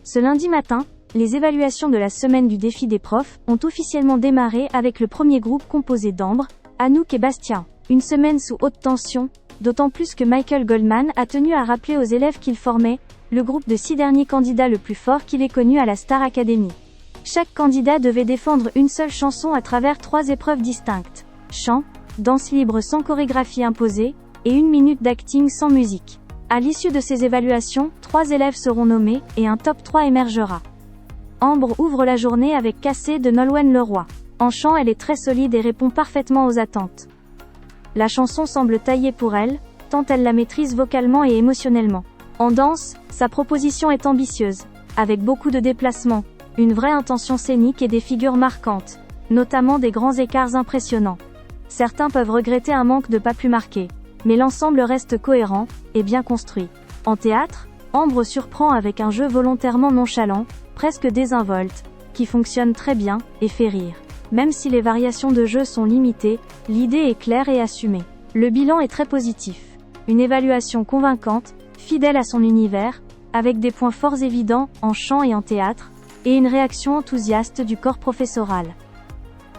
Ce lundi matin, les évaluations de la semaine du défi des profs ont officiellement démarré avec le premier groupe composé d'Ambre, Anouk et Bastien. Une semaine sous haute tension, d'autant plus que Michael Goldman a tenu à rappeler aux élèves qu'il formait le groupe de 6 derniers candidats le plus fort qu'il ait connu à la Star Academy. Chaque candidat devait défendre une seule chanson à travers 3 épreuves distinctes. Chant, danse libre sans chorégraphie imposée, et 1 minute d'acting sans musique. À l'issue de ces évaluations, 3 élèves seront nommés, et un top 3 émergera. Ambre ouvre la journée avec Cassé de Nolwenn Leroy. En chant, elle est très solide et répond parfaitement aux attentes. La chanson semble taillée pour elle, tant elle la maîtrise vocalement et émotionnellement. En danse, sa proposition est ambitieuse, avec beaucoup de déplacements, une vraie intention scénique et des figures marquantes, notamment des grands écarts impressionnants. Certains peuvent regretter un manque de pas plus marqué, mais l'ensemble reste cohérent et bien construit. En théâtre, Ambre surprend avec un jeu volontairement nonchalant, presque désinvolte, qui fonctionne très bien et fait rire. Même si les variations de jeu sont limitées, l'idée est claire et assumée. Le bilan est très positif. Une évaluation convaincante, fidèle à son univers, avec des points forts évidents en chant et en théâtre, et une réaction enthousiaste du corps professoral.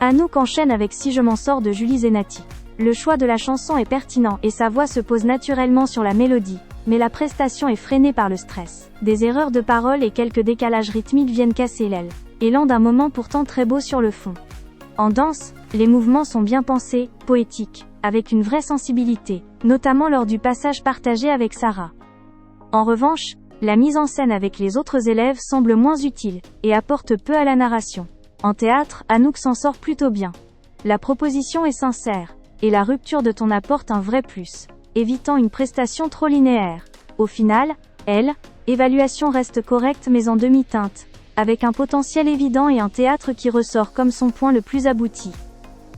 Anouk enchaîne avec Si je m'en sors de Julie Zenati. Le choix de la chanson est pertinent et sa voix se pose naturellement sur la mélodie, mais la prestation est freinée par le stress. Des erreurs de paroles et quelques décalages rythmiques viennent casser l'aile, élan d'un moment pourtant très beau sur le fond. En danse, les mouvements sont bien pensés, poétiques, avec une vraie sensibilité, notamment lors du passage partagé avec Sarah. En revanche, la mise en scène avec les autres élèves semble moins utile, et apporte peu à la narration. En théâtre, Anouk s'en sort plutôt bien. La proposition est sincère, et la rupture de ton apporte un vrai plus, évitant une prestation trop linéaire. Au final, évaluation reste correcte mais en demi-teinte, avec un potentiel évident et un théâtre qui ressort comme son point le plus abouti.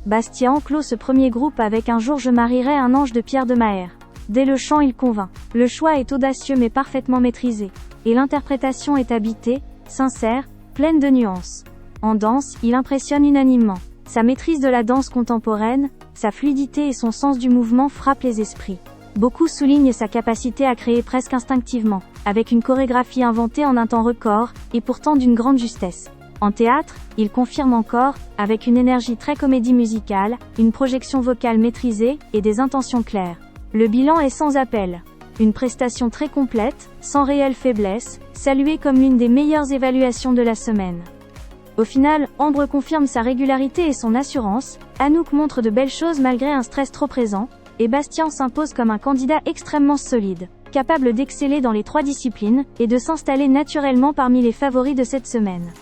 Bastien clôt ce premier groupe avec Un jour je marierai un ange de Pierre de Maher. Dès le chant il convainc. Le choix est audacieux mais parfaitement maîtrisé. Et l'interprétation est habitée, sincère, pleine de nuances. En danse, il impressionne unanimement. Sa maîtrise de la danse contemporaine, sa fluidité et son sens du mouvement frappent les esprits. Beaucoup soulignent sa capacité à créer presque instinctivement, avec une chorégraphie inventée en un temps record, et pourtant d'une grande justesse. En théâtre, il confirme encore, avec une énergie très comédie musicale, une projection vocale maîtrisée, et des intentions claires. Le bilan est sans appel. Une prestation très complète, sans réelle faiblesse, saluée comme l'une des meilleures évaluations de la semaine. Au final, Ambre confirme sa régularité et son assurance, Anouk montre de belles choses malgré un stress trop présent, et Bastien s'impose comme un candidat extrêmement solide, capable d'exceller dans les 3 disciplines, et de s'installer naturellement parmi les favoris de cette semaine.